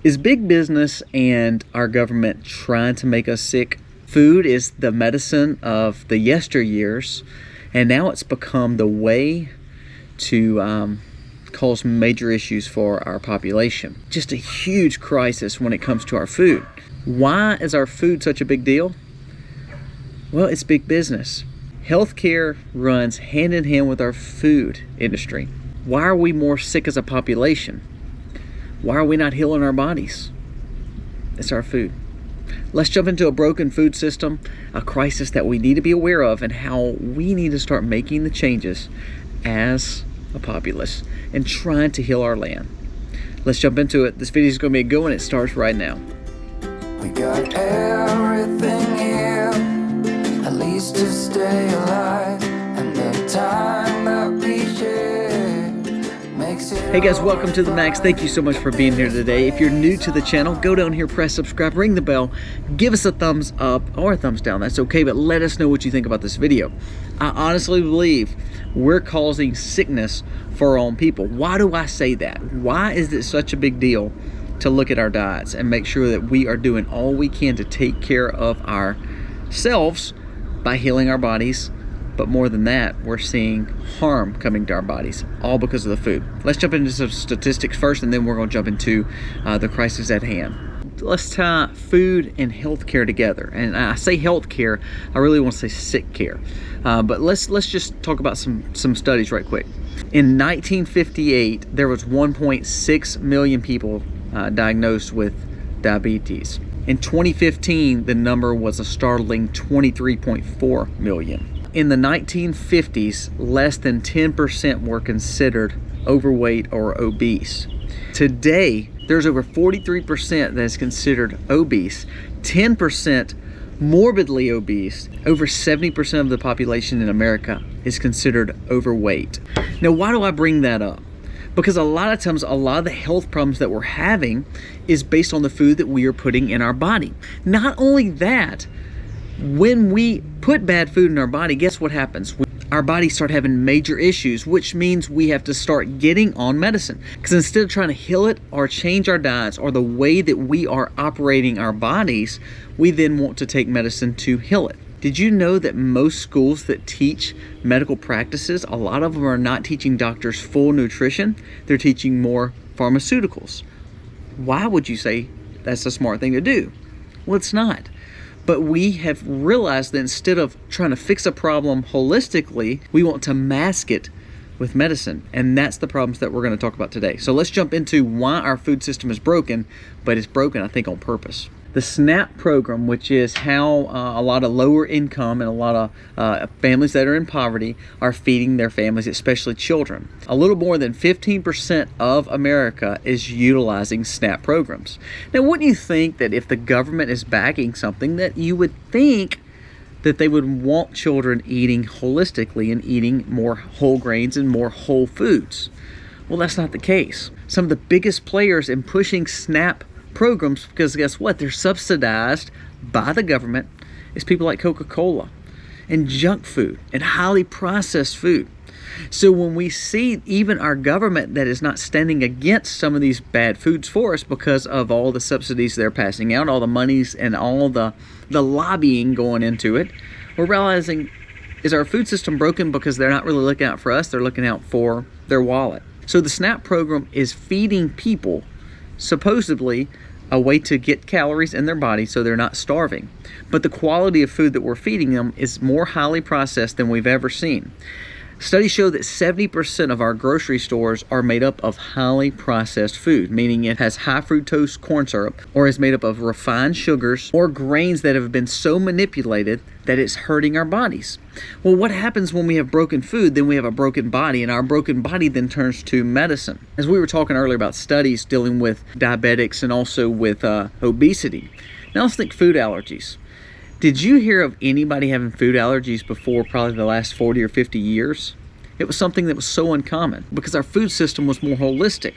Is big business and our government trying to make us sick? Food is the medicine of the yesteryears, and now it's become the way to cause major issues for our population. Just a huge crisis when it comes to our food. Why is our food such a big deal? Well, it's big business. Healthcare runs hand in hand with our food industry. Why are we more sick as a population? Why are we not healing our bodies? It's our food. Let's jump into a broken food system, a crisis that we need to be aware of, and how we need to start making the changes as a populace and trying to heal our land. Let's jump into it. This video is going to be a good one. It starts right now. We got everything here, at least to stay alive, and the time that we share makes it. Hey guys, welcome to The Max. Thank you so much for being here today. If you're new to the channel, go down here, press subscribe, ring the bell, give us a thumbs up or a thumbs down. That's okay, but let us know what you think about this video. I honestly believe we're causing sickness for our own people. Why do I say that? Why is it such a big deal to look at our diets and make sure that we are doing all we can to take care of ourselves by healing our bodies? But more than that, we're seeing harm coming to our bodies, all because of the food. Let's jump into some statistics first, and then we're going to jump into the crisis at hand. Let's tie food and healthcare together. And I say healthcare, I really want to say sick care. But let's just talk about some studies right quick. In 1958, there was 1.6 million people diagnosed with diabetes. In 2015, the number was a startling 23.4 million. In the 1950s, less than 10% were considered overweight or obese. Today, there's over 43% that is considered obese, 10% morbidly obese. Over 70% of the population in America is considered overweight. Now, why do I bring that up? Because a lot of times, a lot of the health problems that we're having is based on the food that we are putting in our body. Not only that, when we put bad food in our body, guess what happens? Our bodies start having major issues, which means we have to start getting on medicine. Because instead of trying to heal it or change our diets or the way that we are operating our bodies, we then want to take medicine to heal it. Did you know that most schools that teach medical practices, a lot of them are not teaching doctors full nutrition? They're teaching more pharmaceuticals. Why would you say that's a smart thing to do? Well, it's not. But we have realized that instead of trying to fix a problem holistically, we want to mask it with medicine. And that's the problems that we're going to talk about today. So let's jump into why our food system is broken, but it's broken, I think, on purpose. The SNAP program, which is how a lot of lower income and a lot of families that are in poverty are feeding their families, especially children. A little more than 15% of America is utilizing SNAP programs. Now, wouldn't you think that if the government is backing something, that you would think that they would want children eating holistically and eating more whole grains and more whole foods? Well, that's not the case. Some of the biggest players in pushing SNAP programs, because guess what, they're subsidized by the government, is people like Coca-Cola and junk food and highly processed food. So when we see even our government that is not standing against some of these bad foods for us because of all the subsidies they're passing out, all the monies and all the lobbying going into it, we're realizing, is our food system broken because they're not really looking out for us, they're looking out for their wallet. So the SNAP program is feeding people supposedly a way to get calories in their body so they're not starving. But the quality of food that we're feeding them is more highly processed than we've ever seen. Studies show that 70% of our grocery stores are made up of highly processed food, meaning it has high fructose corn syrup or is made up of refined sugars or grains that have been so manipulated that it's hurting our bodies. Well, what happens when we have broken food? Then we have a broken body, and our broken body then turns to medicine. As we were talking earlier about studies dealing with diabetics and also with obesity. Now let's think food allergies. Did you hear of anybody having food allergies before probably the last 40 or 50 years? It was something that was so uncommon because our food system was more holistic.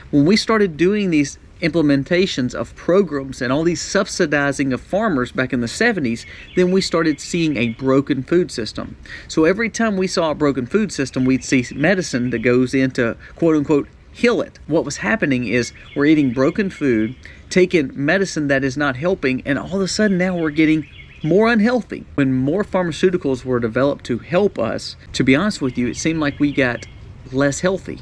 When we started doing these implementations of programs and all these subsidizing of farmers back in the 70s, then we started seeing a broken food system. So every time we saw a broken food system, we'd see medicine that goes in to quote unquote heal it. What was happening is we're eating broken food, taking medicine that is not helping, and all of a sudden now we're getting more unhealthy. When more pharmaceuticals were developed to help us, to be honest with you, it seemed like we got less healthy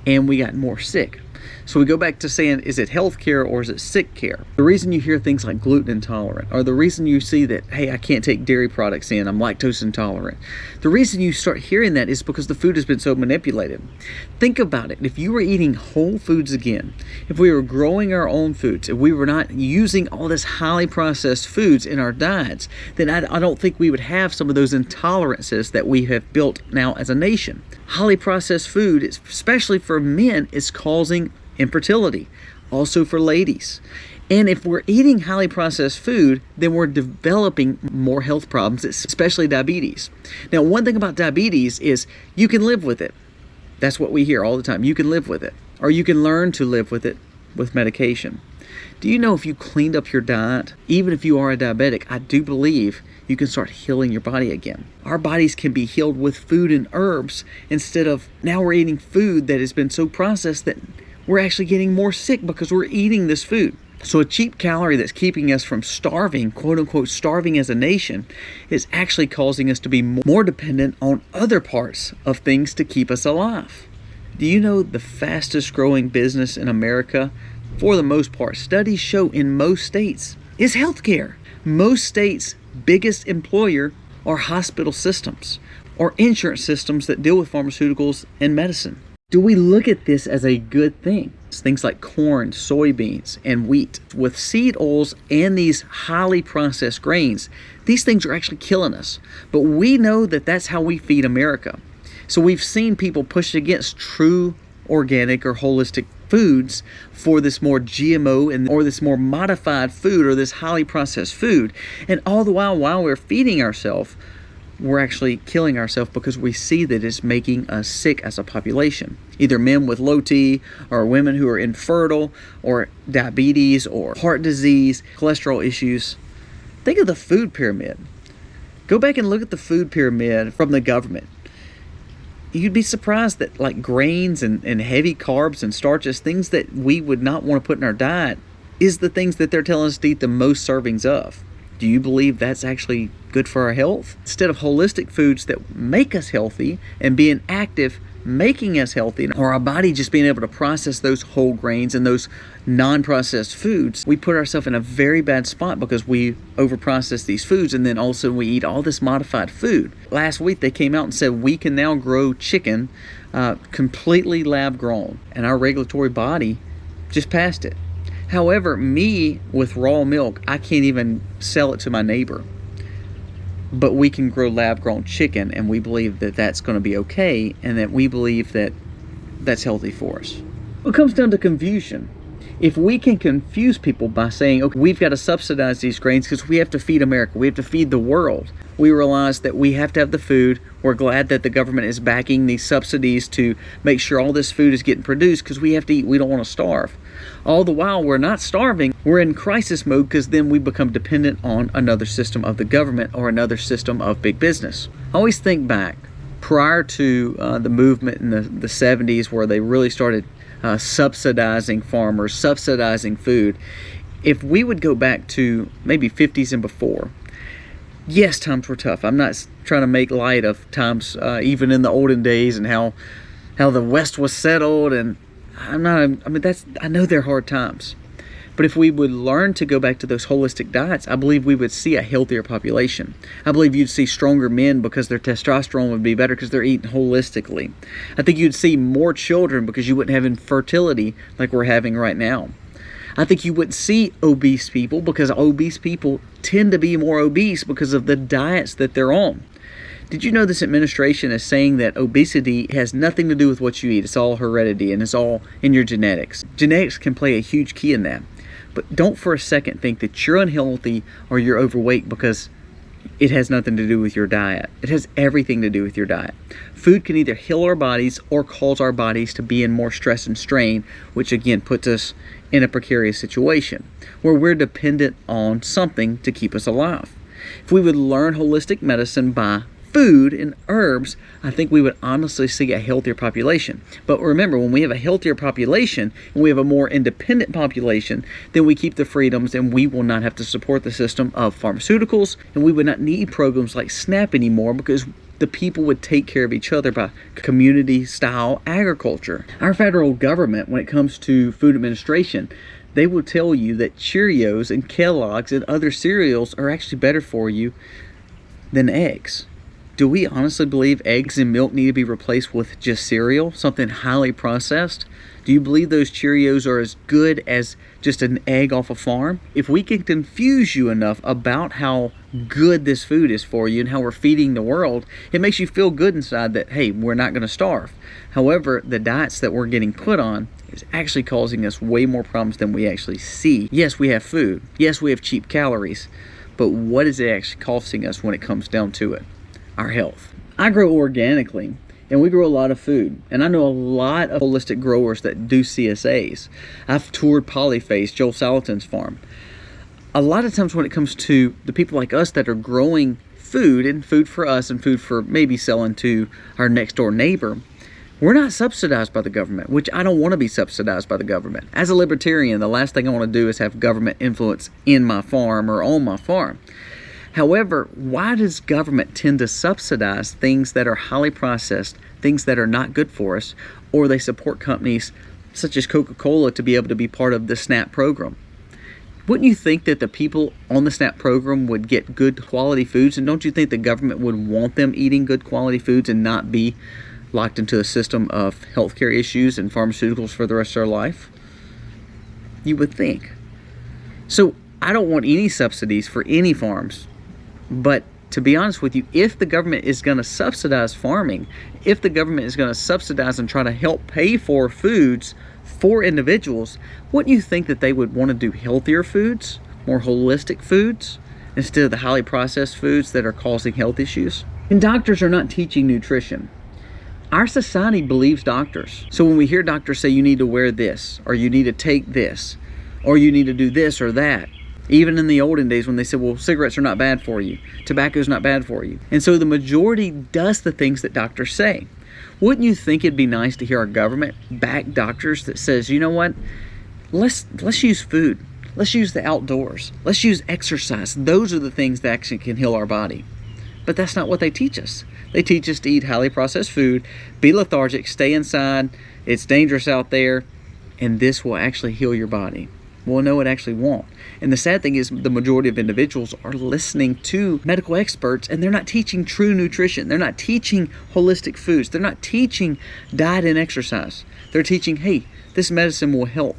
and we got more sick. So we go back to saying, is it health care or is it sick care? The reason you hear things like gluten intolerant, or the reason you see that, hey, I can't take dairy products in, I'm lactose intolerant. The reason you start hearing that is because the food has been so manipulated. Think about it. If you were eating whole foods again, if we were growing our own foods, if we were not using all this highly processed foods in our diets, then I don't think we would have some of those intolerances that we have built now as a nation. Highly processed food, especially for men, is causing infertility, also for ladies. And if we're eating highly processed food, then we're developing more health problems, especially diabetes. Now, one thing about diabetes is you can live with it. That's what we hear all the time. You can live with it, or you can learn to live with it with medication. Do you know if you cleaned up your diet, even if you are a diabetic, I do believe you can start healing your body again. Our bodies can be healed with food and herbs instead of now we're eating food that has been so processed that we're actually getting more sick because we're eating this food. So a cheap calorie that's keeping us from starving, quote unquote, starving as a nation, is actually causing us to be more dependent on other parts of things to keep us alive. Do you know the fastest growing business in America, for the most part, studies show in most states, is healthcare. Most states' biggest employer are hospital systems or insurance systems that deal with pharmaceuticals and medicine. Do we look at this as a good thing? Things like corn, soybeans, and wheat. With seed oils and these highly processed grains, these things are actually killing us. But we know that that's how we feed America. So we've seen people push against true organic or holistic foods for this more GMO or this more modified food or this highly processed food. And all the while we're feeding ourselves, we're actually killing ourselves because we see that it's making us sick as a population. Either men with low T, or women who are infertile, or diabetes, or heart disease, cholesterol issues. Think of the food pyramid. Go back and look at the food pyramid from the government. You'd be surprised that like grains and heavy carbs and starches, things that we would not want to put in our diet, is the things that they're telling us to eat the most servings of. Do you believe that's actually good for our health? Instead of holistic foods that make us healthy and being active, making us healthy, or our body just being able to process those whole grains and those non-processed foods, we put ourselves in a very bad spot because we overprocess these foods, and then also we eat all this modified food. Last week they came out and said we can now grow chicken completely lab grown, and our regulatory body just passed it. However, me with raw milk, I can't even sell it to my neighbor. But we can grow lab-grown chicken, and we believe that that's going to be okay, and that we believe that that's healthy for us. It comes down to confusion. If we can confuse people by saying, okay, we've got to subsidize these grains because we have to feed America, we have to feed the world, we realize that we have to have the food. We're glad that the government is backing these subsidies to make sure all this food is getting produced because we have to eat. We don't want to starve. All the while, we're not starving. We're in crisis mode because then we become dependent on another system of the government or another system of big business. I always think back prior to the movement in the 70s where they really started subsidizing farmers, subsidizing food. If we would go back to maybe 50s and before, yes, times were tough. I'm not trying to make light of times even in the olden days and how the West was settled, and I know they're hard times. But if we would learn to go back to those holistic diets, I believe we would see a healthier population. I believe you'd see stronger men because their testosterone would be better because they're eating holistically. I think you'd see more children because you wouldn't have infertility like we're having right now. I think you wouldn't see obese people because obese people tend to be more obese because of the diets that they're on. Did you know this administration is saying that obesity has nothing to do with what you eat? It's all heredity and it's all in your genetics. Genetics can play a huge key in that. But don't for a second think that you're unhealthy or you're overweight because it has nothing to do with your diet. It has everything to do with your diet. Food can either heal our bodies or cause our bodies to be in more stress and strain, which again puts us in a precarious situation where we're dependent on something to keep us alive. If we would learn holistic medicine by food and herbs, I think we would honestly see a healthier population. But remember, when we have a healthier population and we have a more independent population, then we keep the freedoms and we will not have to support the system of pharmaceuticals, and we would not need programs like SNAP anymore because the people would take care of each other by community-style agriculture. Our federal government, when it comes to food administration, they will tell you that Cheerios and Kellogg's and other cereals are actually better for you than eggs. Do we honestly believe eggs and milk need to be replaced with just cereal, something highly processed? Do you believe those Cheerios are as good as just an egg off a farm? If we can confuse you enough about how good this food is for you and how we're feeding the world, it makes you feel good inside that, hey, we're not going to starve. However, the diets that we're getting put on is actually causing us way more problems than we actually see. Yes, we have food. Yes, we have cheap calories. But what is it actually costing us when it comes down to it? Our health. I grow organically, and we grow a lot of food. And I know a lot of holistic growers that do CSAs. I've toured Polyface, Joel Salatin's farm. A lot of times when it comes to the people like us that are growing food, and food for us and food for maybe selling to our next door neighbor, we're not subsidized by the government, which I don't want to be subsidized by the government. As a libertarian, the last thing I want to do is have government influence in my farm or on my farm. However, why does government tend to subsidize things that are highly processed, things that are not good for us, or they support companies such as Coca-Cola to be able to be part of the SNAP program? Wouldn't you think that the people on the SNAP program would get good quality foods? And don't you think the government would want them eating good quality foods and not be locked into a system of healthcare issues and pharmaceuticals for the rest of their life? You would think. So I don't want any subsidies for any farms. But to be honest with you, if the government is going to subsidize farming, if the government is going to subsidize and try to help pay for foods for individuals, wouldn't you think that they would want to do healthier foods, more holistic foods, instead of the highly processed foods that are causing health issues? And doctors are not teaching nutrition. Our society believes doctors. So when we hear doctors say you need to wear this, or you need to take this, or you need to do this or that, even in the olden days when they said, well, cigarettes are not bad for you, tobacco is not bad for you. And so the majority does the things that doctors say. Wouldn't you think it'd be nice to hear our government back doctors that says, you know what, let's use food. Let's use the outdoors. Let's use exercise. Those are the things that actually can heal our body. But that's not what they teach us. They teach us to eat highly processed food, be lethargic, stay inside, it's dangerous out there, and this will actually heal your body. Well, no, it actually won't. And the sad thing is the majority of individuals are listening to medical experts and they're not teaching true nutrition. They're not teaching holistic foods. They're not teaching diet and exercise. They're teaching, hey, this medicine will help.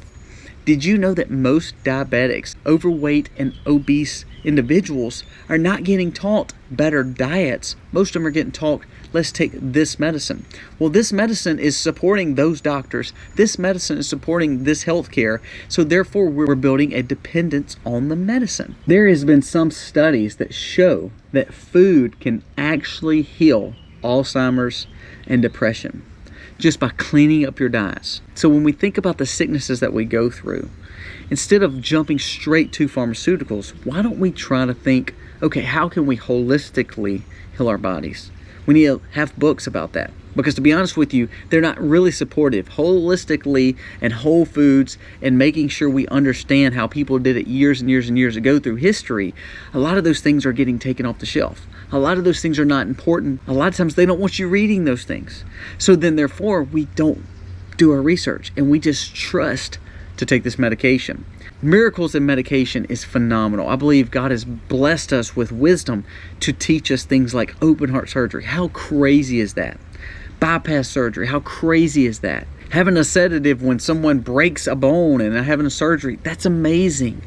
Did you know that most diabetics, overweight and obese individuals are not getting taught better diets? Most of them are getting taught, let's take this medicine. Well, this medicine is supporting those doctors. This medicine is supporting this healthcare. So therefore, we're building a dependence on the medicine. There has been some studies that show that food can actually heal Alzheimer's and depression just by cleaning up your diets. So when we think about the sicknesses that we go through, instead of jumping straight to pharmaceuticals, why don't we try to think, okay, how can we holistically heal our bodies? We need to have books about that. Because to be honest with you, they're not really supportive holistically and whole foods and making sure we understand how people did it years and years and years ago through history. A lot of those things are getting taken off the shelf. A lot of those things are not important. A lot of times they don't want you reading those things. So then therefore we don't do our research and we just trust to take this medication. Miracles in medication is phenomenal. I believe God has blessed us with wisdom to teach us things like open heart surgery. How crazy is that? Bypass surgery. How crazy is that? Having a sedative when someone breaks a bone and having a surgery. That's amazing.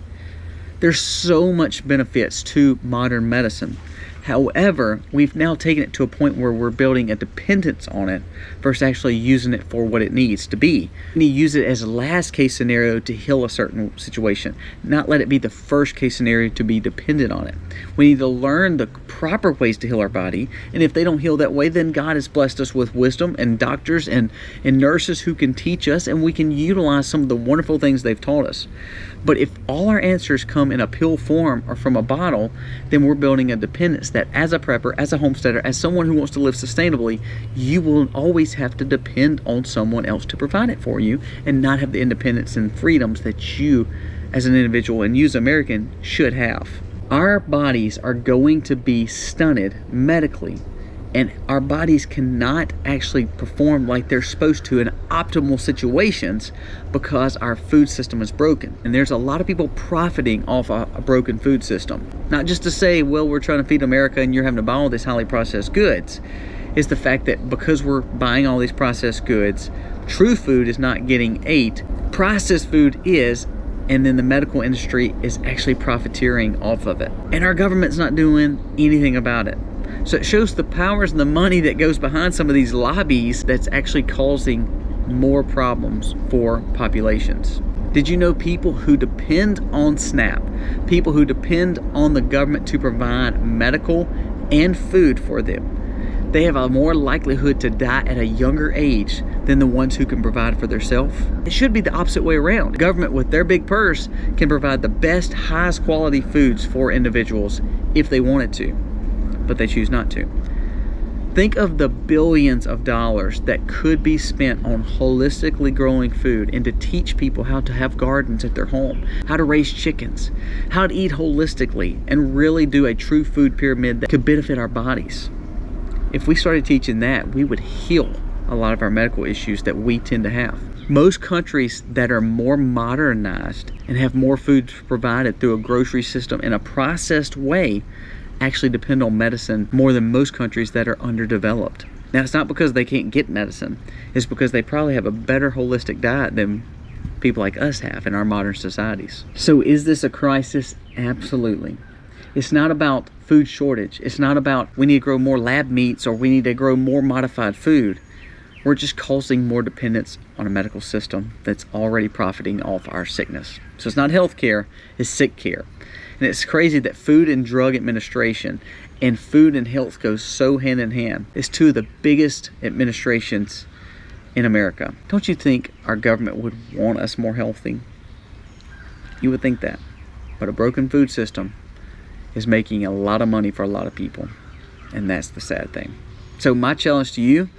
There's so much benefits to modern medicine. However, we've now taken it to a point where we're building a dependence on it versus actually using it for what it needs to be. We need to use it as a last case scenario to heal a certain situation, not let it be the first case scenario to be dependent on it. We need to learn the proper ways to heal our body, and if they don't heal that way, then God has blessed us with wisdom and doctors and nurses who can teach us, and we can utilize some of the wonderful things they've taught us. But if all our answers come in a pill form or from a bottle, then we're building a dependence. that as a prepper, as a homesteader, as someone who wants to live sustainably, you will always have to depend on someone else to provide it for you and not have the independence and freedoms that you as an individual and you as an American should have. Our bodies are going to be stunted medically, and our bodies cannot actually perform like they're supposed to in optimal situations because our food system is broken. And there's a lot of people profiting off a broken food system. Not just to say, well, we're trying to feed America and you're having to buy all these highly processed goods. It's the fact that because we're buying all these processed goods, true food is not getting ate, processed food is, and then the medical industry is actually profiteering off of it. And our government's not doing anything about it. So it shows the powers and the money that goes behind some of these lobbies that's actually causing more problems for populations. Did you know people who depend on SNAP, people who depend on the government to provide medical and food for them, they have a more likelihood to die at a younger age than the ones who can provide for themselves? It should be the opposite way around. The government with their big purse can provide the best, highest quality foods for individuals if they wanted to, but they choose not to. Think of the billions of dollars that could be spent on holistically growing food and to teach people how to have gardens at their home, how to raise chickens, how to eat holistically, and really do a true food pyramid that could benefit our bodies. If we started teaching that, we would heal a lot of our medical issues that we tend to have. Most countries that are more modernized and have more food provided through a grocery system in a processed way actually depend on medicine more than most countries that are underdeveloped. Now, it's not because they can't get medicine. It's because they probably have a better holistic diet than people like us have in our modern societies. So is this a crisis? Absolutely. It's not about food shortage. It's not about we need to grow more lab meats or we need to grow more modified food. We're just causing more dependence on a medical system that's already profiting off our sickness. So it's not health care, it's sick care. And it's crazy that Food and Drug Administration and food and health goes so hand in hand. It's two of the biggest administrations in America. Don't you think our government would want us more healthy? You would think that. But a broken food system is making a lot of money for a lot of people. And that's the sad thing. So my challenge to you,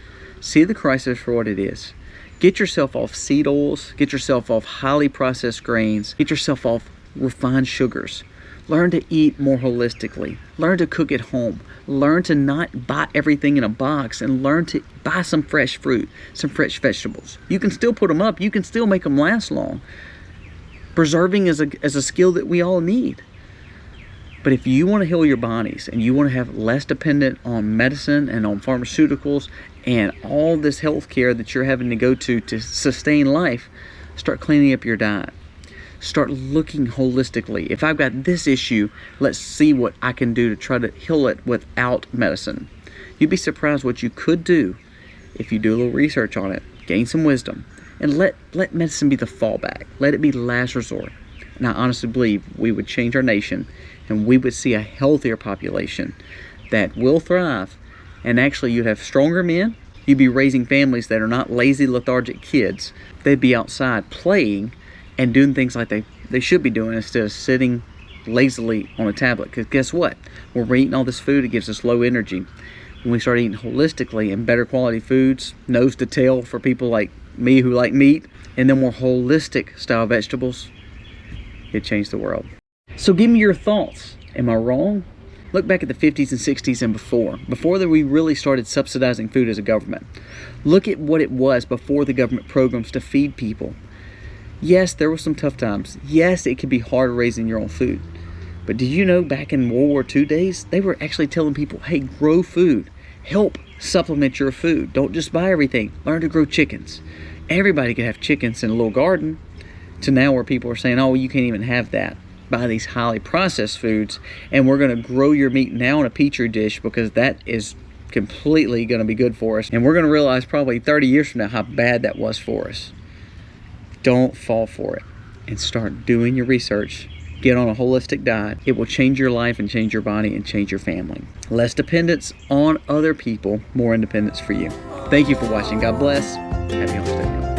see the crisis for what it is. Get yourself off seed oils, get yourself off highly processed grains, get yourself off refined sugars. Learn to eat more holistically. Learn to cook at home. Learn to not buy everything in a box and learn to buy some fresh fruit, some fresh vegetables. You can still put them up. You can still make them last long. Preserving is a skill that we all need. But if you want to heal your bodies and you want to have less dependent on medicine and on pharmaceuticals and all this health care that you're having to go to sustain life, start cleaning up your diet. Start looking holistically. If I've got this issue, let's see what I can do to try to heal it without medicine. You'd be surprised what you could do if you do a little research on it, gain some wisdom, and let medicine be the fallback. Let it be last resort. And I honestly believe we would change our nation and we would see a healthier population that will thrive. And actually you'd have stronger men. You'd be raising families that are not lazy, lethargic kids. They'd be outside playing and doing things like they should be doing instead of sitting lazily on a tablet. Because guess what? When we're eating all this food, it gives us low energy. When we start eating holistically and better quality foods, nose to tail for people like me who like meat, and then more holistic style vegetables, it changed the world. So give me your thoughts. Am I wrong? Look back at the 50s and 60s and before that we really started subsidizing food as a government. Look at what it was before the government programs to feed people. Yes, there were some tough times. Yes, it could be hard raising your own food. But did you know back in World War II days, they were actually telling people, hey, grow food. Help supplement your food. Don't just buy everything. Learn to grow chickens. Everybody could have chickens in a little garden. To now where people are saying, oh, you can't even have that. Buy these highly processed foods. And we're going to grow your meat now in a petri dish because that is completely going to be good for us. And we're going to realize probably 30 years from now how bad that was for us. Don't fall for it and start doing your research. Get on a holistic diet. It will change your life and change your body and change your family. Less dependence on other people, more independence for you. Thank you for watching. God bless. Happy homesteading.